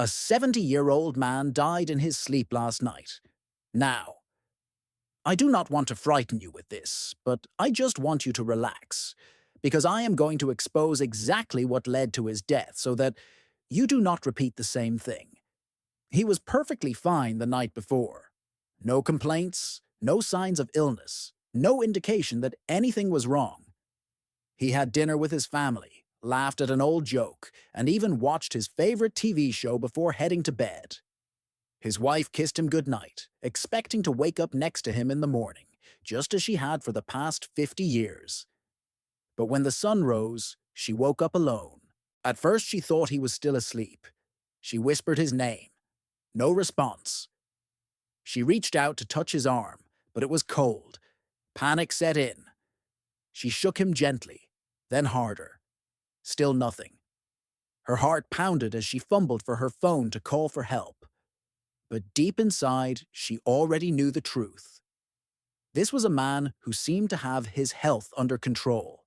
A 70-year-old man died in his sleep last night. Now, I do not want to frighten you with this, but I just want you to relax, because I am going to expose exactly what led to his death so that you do not repeat the same thing. He was perfectly fine the night before. No complaints, no signs of illness, no indication that anything was wrong. He had dinner with his family, laughed at an old joke, and even watched his favorite TV show before heading to bed. His wife kissed him goodnight, expecting to wake up next to him in the morning, just as she had for the past 50 years. But when the sun rose, she woke up alone. At first she thought he was still asleep. She whispered his name. No response. She reached out to touch his arm, but it was cold. Panic set in. She shook him gently, then harder. Still nothing. Her heart pounded as she fumbled for her phone to call for help. But deep inside, she already knew the truth. This was a man who seemed to have his health under control.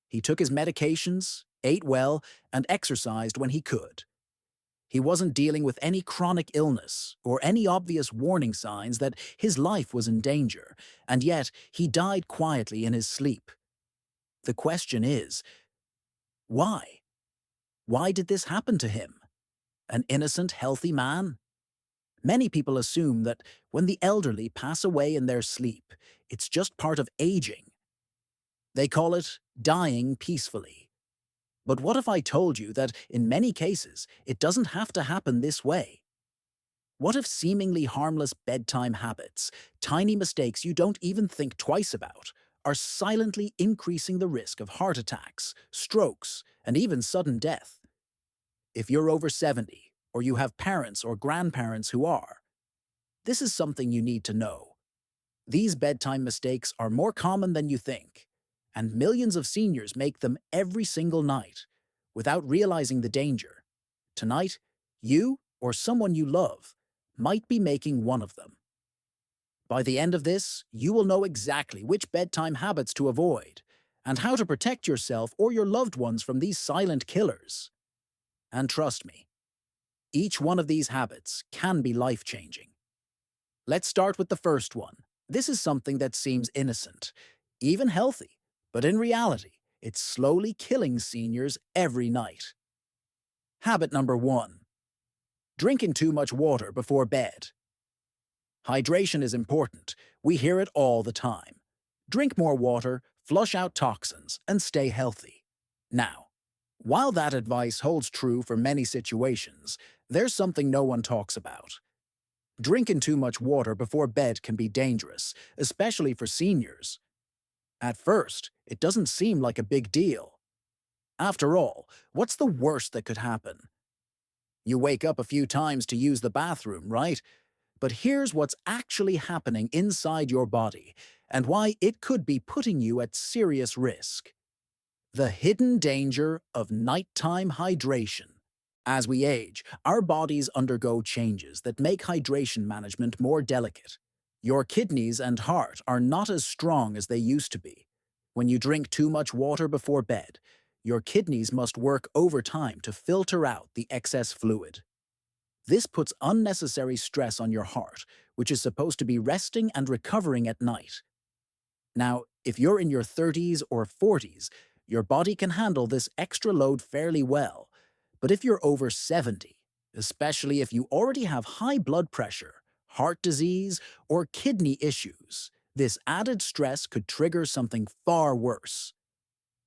He took his medications, ate well, and exercised when he could. He wasn't dealing with any chronic illness or any obvious warning signs that his life was in danger, and yet he died quietly in his sleep. The question is, why? Why did this happen to him? An innocent, healthy man? Many people assume that when the elderly pass away in their sleep, it's just part of aging. They call it dying peacefully. But what if I told you that in many cases, it doesn't have to happen this way? What if seemingly harmless bedtime habits, tiny mistakes you don't even think twice about, are silently increasing the risk of heart attacks, strokes, and even sudden death? If you're over 70, or you have parents or grandparents who are, this is something you need to know. These bedtime mistakes are more common than you think, and millions of seniors make them every single night, without realizing the danger. Tonight, you or someone you love might be making one of them. By the end of this, you will know exactly which bedtime habits to avoid, and how to protect yourself or your loved ones from these silent killers. And trust me, each one of these habits can be life-changing. Let's start with the first one. This is something that seems innocent, even healthy, but in reality, it's slowly killing seniors every night. Habit number 1. Drinking too much water before bed. Hydration is important. We hear it all the time. Drink more water, flush out toxins, and stay healthy. Now, while that advice holds true for many situations, there's something no one talks about. Drinking too much water before bed can be dangerous, especially for seniors. At first, it doesn't seem like a big deal. After all, what's the worst that could happen? You wake up a few times to use the bathroom, right? But here's what's actually happening inside your body and why it could be putting you at serious risk. The hidden danger of nighttime hydration. As we age, our bodies undergo changes that make hydration management more delicate. Your kidneys and heart are not as strong as they used to be. When you drink too much water before bed, your kidneys must work overtime to filter out the excess fluid. This puts unnecessary stress on your heart, which is supposed to be resting and recovering at night. Now, if you're in your 30s or 40s, your body can handle this extra load fairly well. But if you're over 70, especially if you already have high blood pressure, heart disease, or kidney issues, this added stress could trigger something far worse.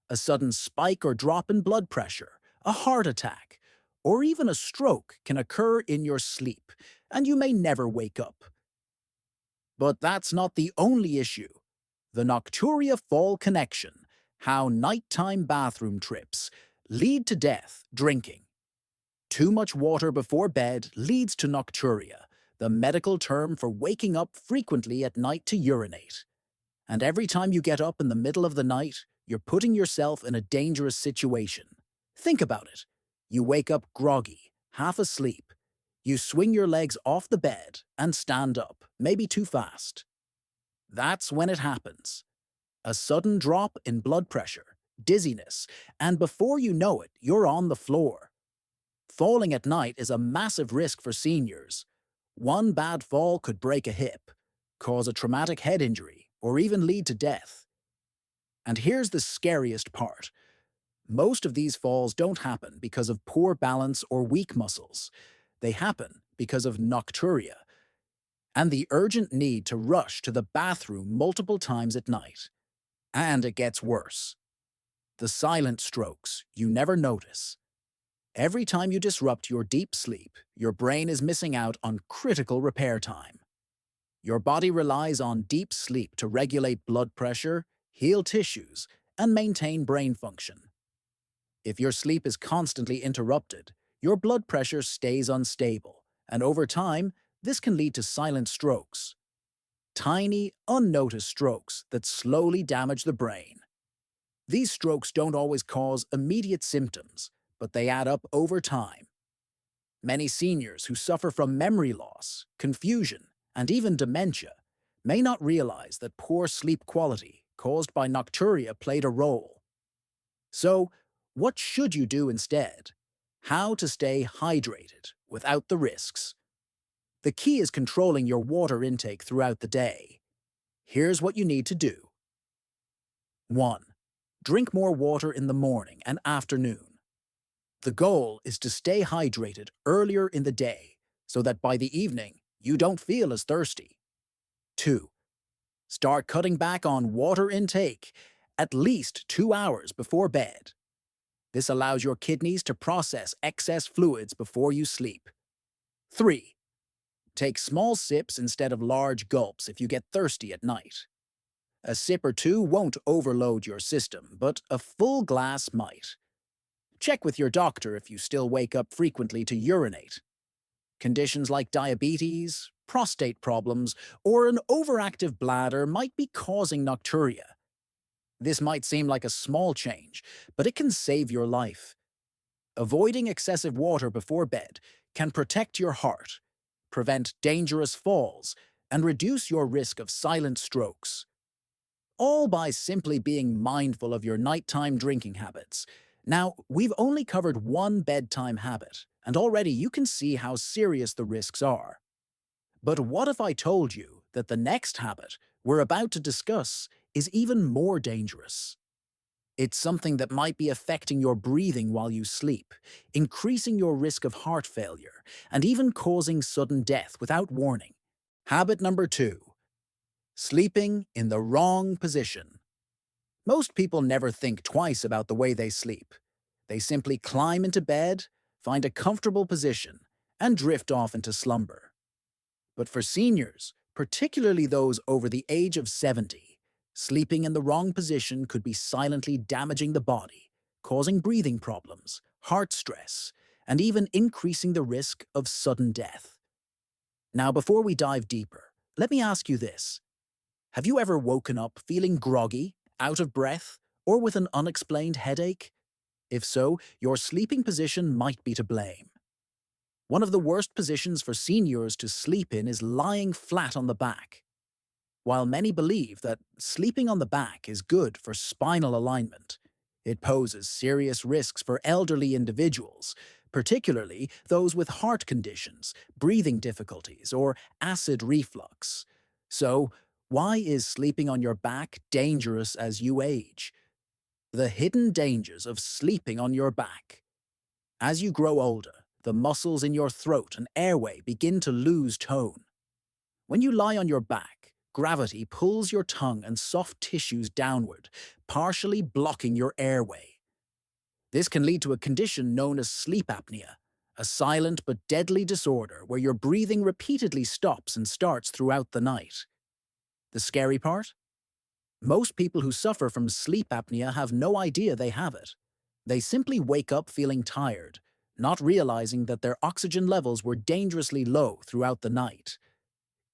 A sudden spike or drop in blood pressure, a heart attack, or even a stroke can occur in your sleep, and you may never wake up. But that's not the only issue. The nocturia fall connection, how nighttime bathroom trips lead to death, drinking. Too much water before bed leads to nocturia, the medical term for waking up frequently at night to urinate. And every time you get up in the middle of the night, you're putting yourself in a dangerous situation. Think about it. You wake up groggy, half asleep. You swing your legs off the bed and stand up, maybe too fast. That's when it happens. A sudden drop in blood pressure, dizziness, and before you know it, you're on the floor. Falling at night is a massive risk for seniors. One bad fall could break a hip, cause a traumatic head injury, or even lead to death. And here's the scariest part. Most of these falls don't happen because of poor balance or weak muscles. They happen because of nocturia and the urgent need to rush to the bathroom multiple times at night. And it gets worse. The silent strokes you never notice. Every time you disrupt your deep sleep, your brain is missing out on critical repair time. Your body relies on deep sleep to regulate blood pressure, heal tissues, and maintain brain function. If your sleep is constantly interrupted, your blood pressure stays unstable, and over time, this can lead to silent strokes. Tiny, unnoticed strokes that slowly damage the brain. These strokes don't always cause immediate symptoms, but they add up over time. Many seniors who suffer from memory loss, confusion, and even dementia may not realize that poor sleep quality caused by nocturia played a role. So, what should you do instead? How to stay hydrated without the risks. The key is controlling your water intake throughout the day. Here's what you need to do. 1. Drink more water in the morning and afternoon. The goal is to stay hydrated earlier in the day so that by the evening you don't feel as thirsty. 2. Start cutting back on water intake at least 2 hours before bed. This allows your kidneys to process excess fluids before you sleep. 3. Take small sips instead of large gulps if you get thirsty at night. A sip or two won't overload your system, but a full glass might. Check with your doctor if you still wake up frequently to urinate. Conditions like diabetes, prostate problems, or an overactive bladder might be causing nocturia. This might seem like a small change, but it can save your life. Avoiding excessive water before bed can protect your heart, prevent dangerous falls, and reduce your risk of silent strokes. All by simply being mindful of your nighttime drinking habits. Now, we've only covered one bedtime habit, and already you can see how serious the risks are. But what if I told you that the next habit we're about to discuss is even more dangerous? It's something that might be affecting your breathing while you sleep, increasing your risk of heart failure, and even causing sudden death without warning. Habit number 2. Sleeping in the wrong position. Most people never think twice about the way they sleep. They simply climb into bed, find a comfortable position, and drift off into slumber. But for seniors, particularly those over the age of 70, sleeping in the wrong position could be silently damaging the body, causing breathing problems, heart stress, and even increasing the risk of sudden death. Now, before we dive deeper, let me ask you this. Have you ever woken up feeling groggy, out of breath, or with an unexplained headache? If so, your sleeping position might be to blame. One of the worst positions for seniors to sleep in is lying flat on the back. While many believe that sleeping on the back is good for spinal alignment, it poses serious risks for elderly individuals, particularly those with heart conditions, breathing difficulties, or acid reflux. So, why is sleeping on your back dangerous as you age? The hidden dangers of sleeping on your back. As you grow older, the muscles in your throat and airway begin to lose tone. When you lie on your back, gravity pulls your tongue and soft tissues downward, partially blocking your airway. This can lead to a condition known as sleep apnea, a silent but deadly disorder where your breathing repeatedly stops and starts throughout the night. The scary part? Most people who suffer from sleep apnea have no idea they have it. They simply wake up feeling tired, not realizing that their oxygen levels were dangerously low throughout the night.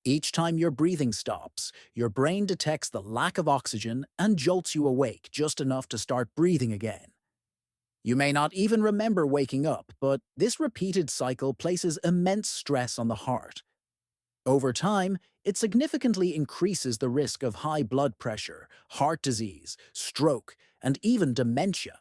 Each time your breathing stops, your brain detects the lack of oxygen and jolts you awake just enough to start breathing again. You may not even remember waking up, but this repeated cycle places immense stress on the heart. Over time, it significantly increases the risk of high blood pressure, heart disease, stroke, and even dementia.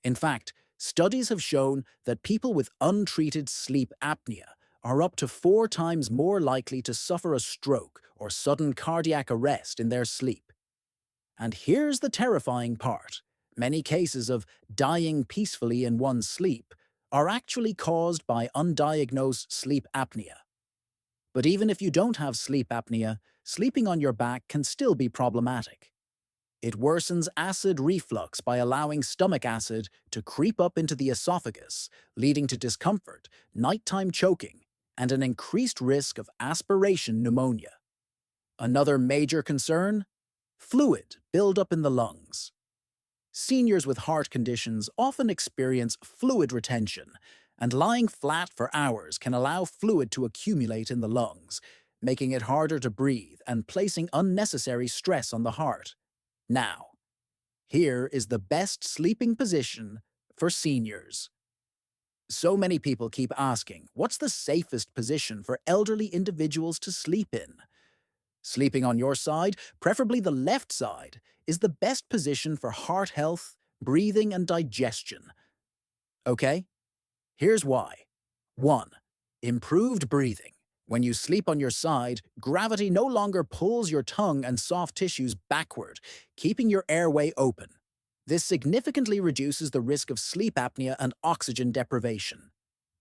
In fact, Studies have shown that people with untreated sleep apnea are up to 4 times more likely to suffer a stroke or sudden cardiac arrest in their sleep. And here's the terrifying part. Many cases of dying peacefully in one's sleep are actually caused by undiagnosed sleep apnea. But even if you don't have sleep apnea, sleeping on your back can still be problematic. It worsens acid reflux by allowing stomach acid to creep up into the esophagus, leading to discomfort, nighttime choking, and an increased risk of aspiration pneumonia. Another major concern? Fluid buildup in the lungs. Seniors with heart conditions often experience fluid retention, and lying flat for hours can allow fluid to accumulate in the lungs, making it harder to breathe and placing unnecessary stress on the heart. Now, here is the best sleeping position for seniors. So many people keep asking, what's the safest position for elderly individuals to sleep in? Sleeping on your side, preferably the left side, is the best position for heart health, breathing, and digestion. Okay? Here's why. 1. Improved breathing. When you sleep on your side, gravity no longer pulls your tongue and soft tissues backward, keeping your airway open. This significantly reduces the risk of sleep apnea and oxygen deprivation.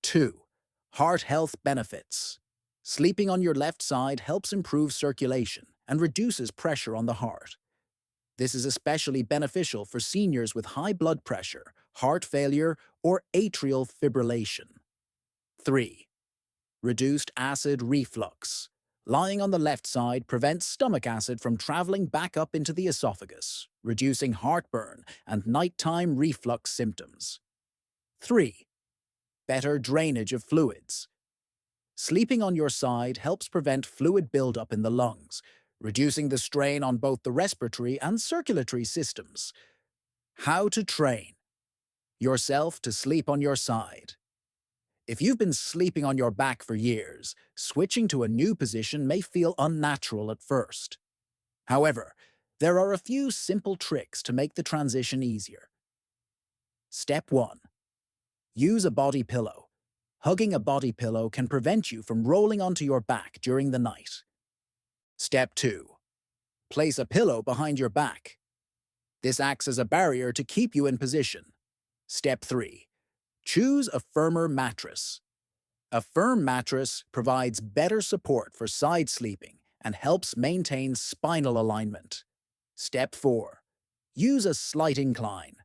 2. Heart health benefits. Sleeping on your left side helps improve circulation and reduces pressure on the heart. This is especially beneficial for seniors with high blood pressure, heart failure, or atrial fibrillation. 3. Reduced acid reflux. Lying on the left side prevents stomach acid from traveling back up into the esophagus, reducing heartburn and nighttime reflux symptoms. 3. Better drainage of fluids. Sleeping on your side helps prevent fluid buildup in the lungs, reducing the strain on both the respiratory and circulatory systems. How to train yourself to sleep on your side. If you've been sleeping on your back for years, switching to a new position may feel unnatural at first. However, there are a few simple tricks to make the transition easier. Step 1. Use a body pillow. Hugging a body pillow can prevent you from rolling onto your back during the night. Step 2. Place a pillow behind your back. This acts as a barrier to keep you in position. Step 3. Choose a firmer mattress. A firm mattress provides better support for side sleeping and helps maintain spinal alignment. Step 4. Use a slight incline.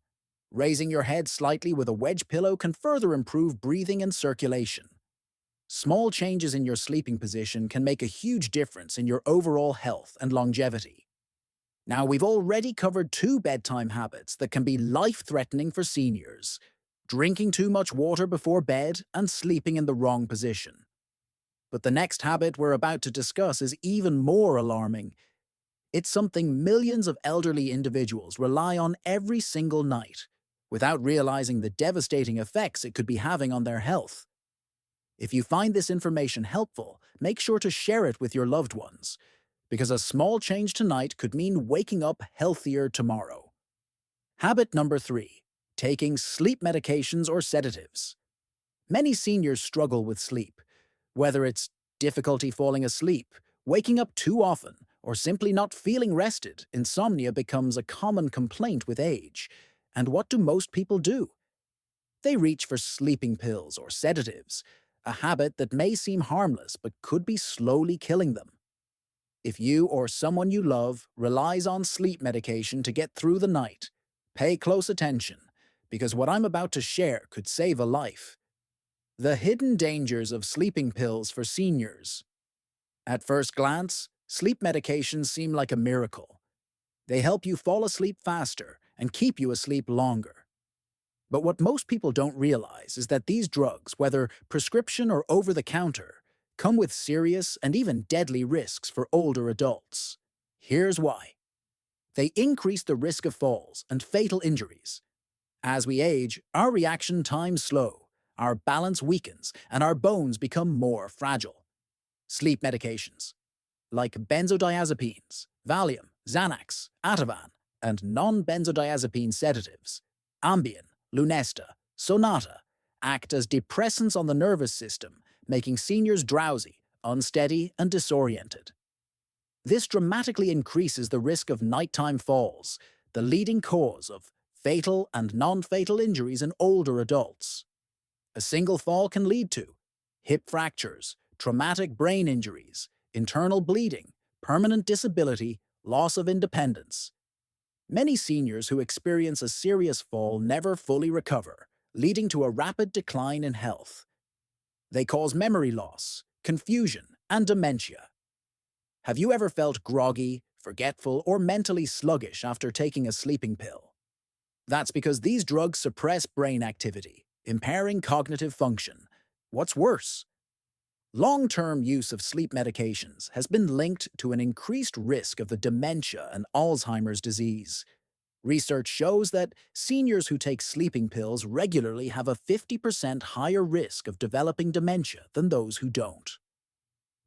Raising your head slightly with a wedge pillow can further improve breathing and circulation. Small changes in your sleeping position can make a huge difference in your overall health and longevity. Now, we've already covered 2 bedtime habits that can be life-threatening for seniors: drinking too much water before bed and sleeping in the wrong position. But the next habit we're about to discuss is even more alarming. It's something millions of elderly individuals rely on every single night, without realizing the devastating effects it could be having on their health. If you find this information helpful, make sure to share it with your loved ones, because a small change tonight could mean waking up healthier tomorrow. Habit number 3. Taking sleep medications or sedatives. Many seniors struggle with sleep, whether it's difficulty falling asleep, waking up too often, or simply not feeling rested. Insomnia becomes a common complaint with age. And what do most people do? They reach for sleeping pills or sedatives, a habit that may seem harmless but could be slowly killing them. If you or someone you love relies on sleep medication to get through the night, pay close attention, because what I'm about to share could save a life. The hidden dangers of sleeping pills for seniors. At first glance, sleep medications seem like a miracle. They help you fall asleep faster and keep you asleep longer. But what most people don't realize is that these drugs, whether prescription or over-the-counter, come with serious and even deadly risks for older adults. Here's why. They increase the risk of falls and fatal injuries. As we age, our reaction times slow, our balance weakens, and our bones become more fragile. Sleep medications, like benzodiazepines, Valium, Xanax, Ativan, and non-benzodiazepine sedatives, Ambien, Lunesta, sonata, act as depressants on the nervous system, making seniors drowsy, unsteady, and disoriented. This dramatically increases the risk of nighttime falls, the leading cause of fatal and non-fatal injuries in older adults. A single fall can lead to hip fractures, traumatic brain injuries, internal bleeding, permanent disability, loss of independence. Many seniors who experience a serious fall never fully recover, leading to a rapid decline in health. They cause memory loss, confusion, and dementia. Have you ever felt groggy, forgetful, or mentally sluggish after taking a sleeping pill? That's because these drugs suppress brain activity, impairing cognitive function. What's worse, long-term use of sleep medications has been linked to an increased risk of the dementia and Alzheimer's disease. Research shows that seniors who take sleeping pills regularly have a 50% higher risk of developing dementia than those who don't.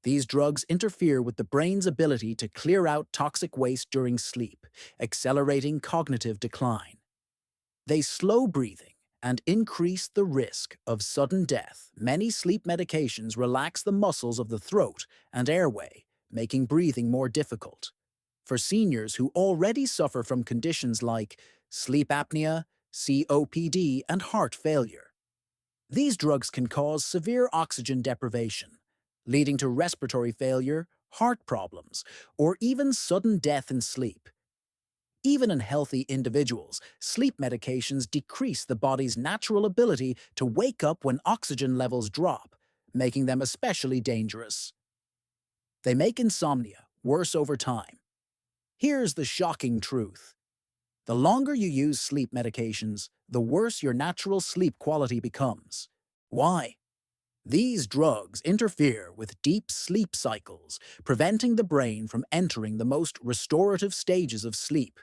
These drugs interfere with the brain's ability to clear out toxic waste during sleep, accelerating cognitive decline. They slow breathing and increase the risk of sudden death. Many sleep medications relax the muscles of the throat and airway, making breathing more difficult. For seniors who already suffer from conditions like sleep apnea, COPD, and heart failure, these drugs can cause severe oxygen deprivation, leading to respiratory failure, heart problems, or even sudden death in sleep. Even in healthy individuals, sleep medications decrease the body's natural ability to wake up when oxygen levels drop, making them especially dangerous. They make insomnia worse over time. Here's the shocking truth. The longer you use sleep medications, the worse your natural sleep quality becomes. Why? These drugs interfere with deep sleep cycles, preventing the brain from entering the most restorative stages of sleep.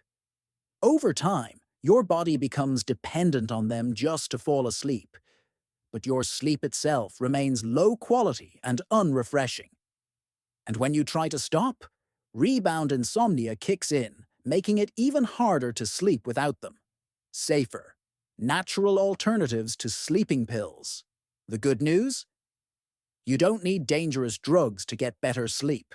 Over time, your body becomes dependent on them just to fall asleep, but your sleep itself remains low quality and unrefreshing. And when you try to stop, rebound insomnia kicks in, making it even harder to sleep without them. Safer, natural alternatives to sleeping pills. The good news? You don't need dangerous drugs to get better sleep.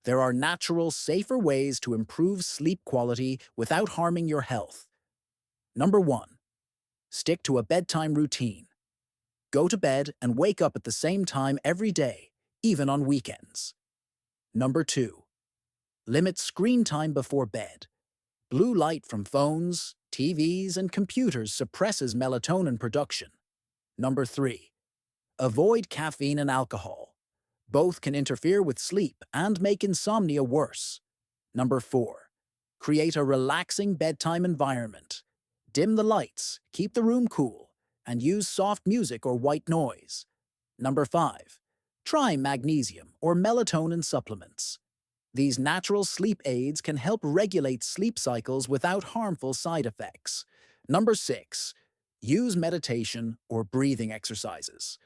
There are natural, safer ways to improve sleep quality without harming your health. Number 1. Stick to a bedtime routine. Go to bed and wake up at the same time every day, even on weekends. Number 2. Limit screen time before bed. Blue light from phones, TVs, and computers suppresses melatonin production. Number 3. Avoid caffeine and alcohol. Both can interfere with sleep and make insomnia worse. Number 4. Create a relaxing bedtime environment. Dim the lights, keep the room cool, and use soft music or white noise. Number 5. Try magnesium or melatonin supplements. These natural sleep aids can help regulate sleep cycles without harmful side effects. Number 6. Use meditation or breathing exercises.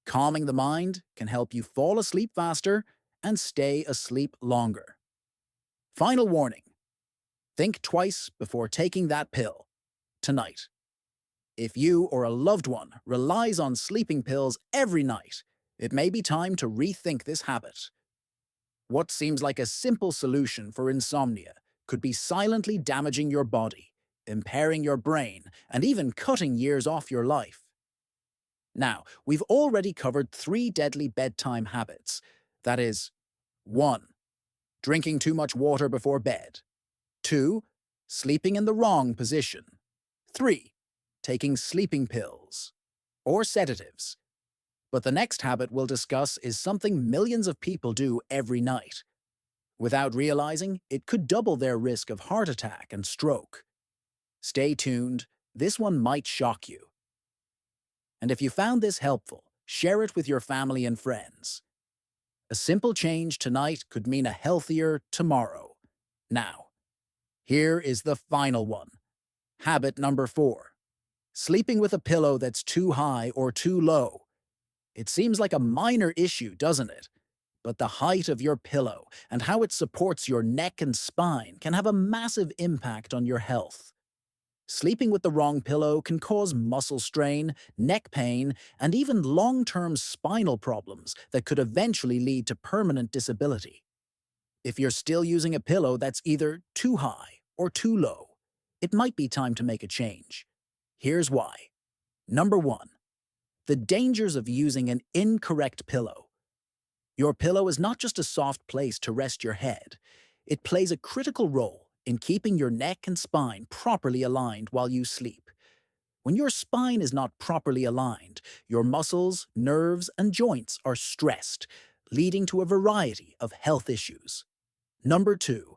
Calming the mind can help you fall asleep faster and stay asleep longer. Final warning. Think twice before taking that pill. Tonight. If you or a loved one relies on sleeping pills every night, it may be time to rethink this habit. What seems like a simple solution for insomnia could be silently damaging your body, impairing your brain, and even cutting years off your life. Now, we've already covered 3 deadly bedtime habits. That is, 1. Drinking too much water before bed. 2. Sleeping in the wrong position. 3. Taking sleeping pills or sedatives. But the next habit we'll discuss is something millions of people do every night. Without realizing, it could double their risk of heart attack and stroke. Stay tuned, this one might shock you. And if you found this helpful, share it with your family and friends. A simple change tonight could mean a healthier tomorrow. Now, here is the final one. Habit number 4. Sleeping with a pillow that's too high or too low. It seems like a minor issue, doesn't it? But the height of your pillow and how it supports your neck and spine can have a massive impact on your health. Sleeping with the wrong pillow can cause muscle strain, neck pain, and even long-term spinal problems that could eventually lead to permanent disability. If you're still using a pillow that's either too high or too low, it might be time to make a change. Here's why. Number 1. The dangers of using an incorrect pillow. Your pillow is not just a soft place to rest your head. It plays a critical role in keeping your neck and spine properly aligned while you sleep. When your spine is not properly aligned, your muscles, nerves, and joints are stressed, leading to a variety of health issues. Number 2.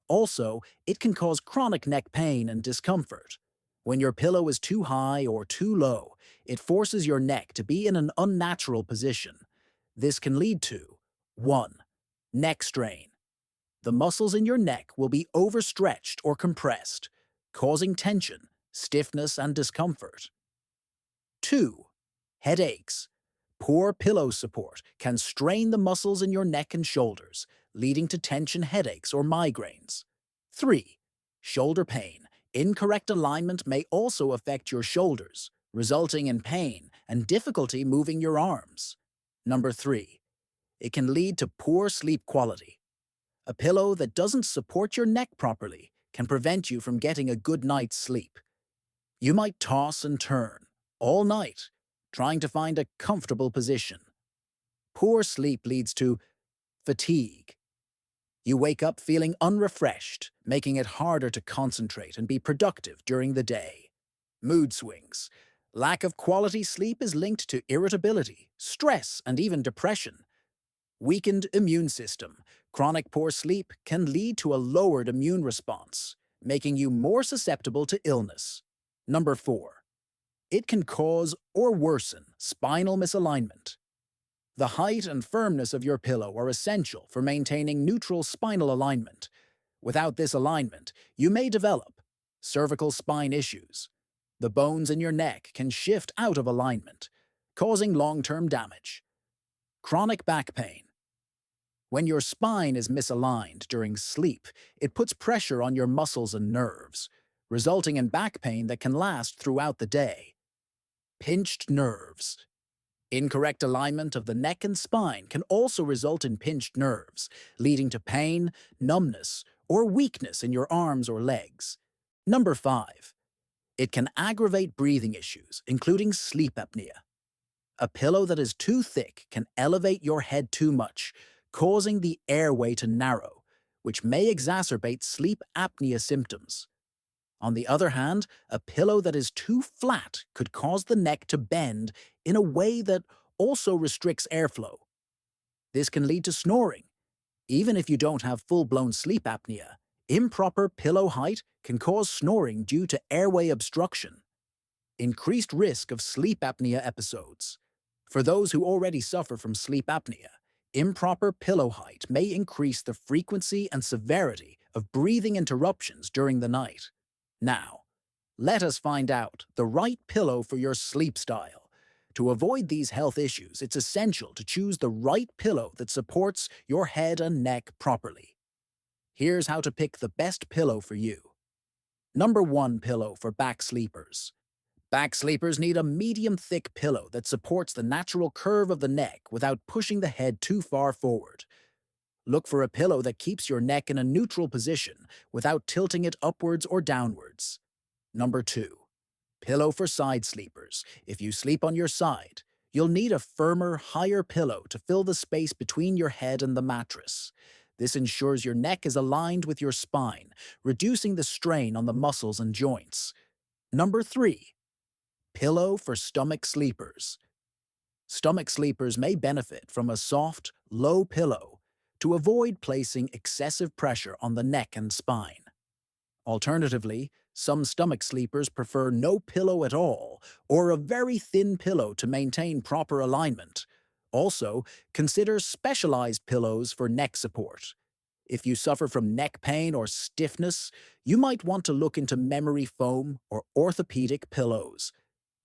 Also, it can cause chronic neck pain and discomfort. When your pillow is too high or too low, it forces your neck to be in an unnatural position. This can lead to 1. Neck strain. The muscles in your neck will be overstretched or compressed, causing tension, stiffness, and discomfort. 2. Headaches. Poor pillow support can strain the muscles in your neck and shoulders, leading to tension headaches or migraines. 3. Shoulder pain. Incorrect alignment may also affect your shoulders, resulting in pain and difficulty moving your arms. Number 3. It can lead to poor sleep quality. A pillow that doesn't support your neck properly can prevent you from getting a good night's sleep. You might toss and turn all night, trying to find a comfortable position. Poor sleep leads to fatigue. You wake up feeling unrefreshed, making it harder to concentrate and be productive during the day. Mood swings. Lack of quality sleep is linked to irritability, stress, and even depression. Weakened immune system. Chronic poor sleep can lead to a lowered immune response, making you more susceptible to illness. Number 4. It can cause or worsen spinal misalignment. The height and firmness of your pillow are essential for maintaining neutral spinal alignment. Without this alignment, you may develop cervical spine issues. The bones in your neck can shift out of alignment, causing long-term damage. Chronic back pain. When your spine is misaligned during sleep, it puts pressure on your muscles and nerves, resulting in back pain that can last throughout the day. Pinched nerves. Incorrect alignment of the neck and spine can also result in pinched nerves, leading to pain, numbness, or weakness in your arms or legs. Number 5. It can aggravate breathing issues, including sleep apnea. A pillow that is too thick can elevate your head too much, causing the airway to narrow, which may exacerbate sleep apnea symptoms. On the other hand, a pillow that is too flat could cause the neck to bend in a way that also restricts airflow. This can lead to snoring. Even if you don't have full-blown sleep apnea, improper pillow height can cause snoring due to airway obstruction. Increased risk of sleep apnea episodes. For those who already suffer from sleep apnea, improper pillow height may increase the frequency and severity of breathing interruptions during the night. Now, let us find out the right pillow for your sleep style. To avoid these health issues, it's essential to choose the right pillow that supports your head and neck properly. Here's how to pick the best pillow for you. Number 1 pillow for back sleepers. Back sleepers need a medium-thick pillow that supports the natural curve of the neck without pushing the head too far forward. Look for a pillow that keeps your neck in a neutral position without tilting it upwards or downwards. Number 2. Pillow for side sleepers. If you sleep on your side, you'll need a firmer, higher pillow to fill the space between your head and the mattress. This ensures your neck is aligned with your spine, reducing the strain on the muscles and joints. Number 3. Pillow for stomach sleepers. Stomach sleepers may benefit from a soft, low pillow to avoid placing excessive pressure on the neck and spine. Alternatively, some stomach sleepers prefer no pillow at all or a very thin pillow to maintain proper alignment. Also, consider specialized pillows for neck support. If you suffer from neck pain or stiffness, you might want to look into memory foam or orthopedic pillows.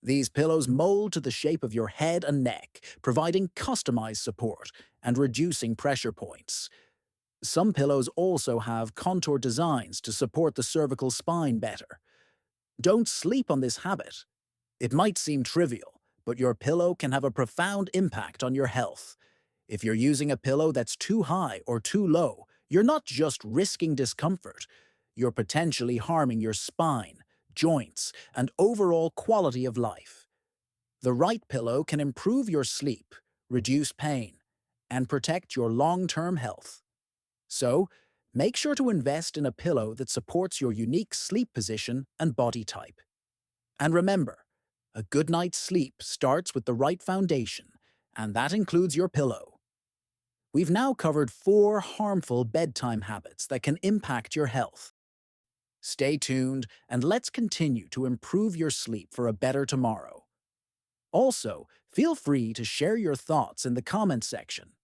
These pillows mold to the shape of your head and neck, providing customized support and reducing pressure points. Some pillows also have contour designs to support the cervical spine better. Don't sleep on this habit. It might seem trivial, but your pillow can have a profound impact on your health. If you're using a pillow that's too high or too low, you're not just risking discomfort, you're potentially harming your spine, joints, and overall quality of life. The right pillow can improve your sleep, reduce pain, and protect your long-term health. So, make sure to invest in a pillow that supports your unique sleep position and body type. And remember, a good night's sleep starts with the right foundation, and that includes your pillow. We've now covered 4 harmful bedtime habits that can impact your health. Stay tuned, and let's continue to improve your sleep for a better tomorrow. Also, feel free to share your thoughts in the comments section.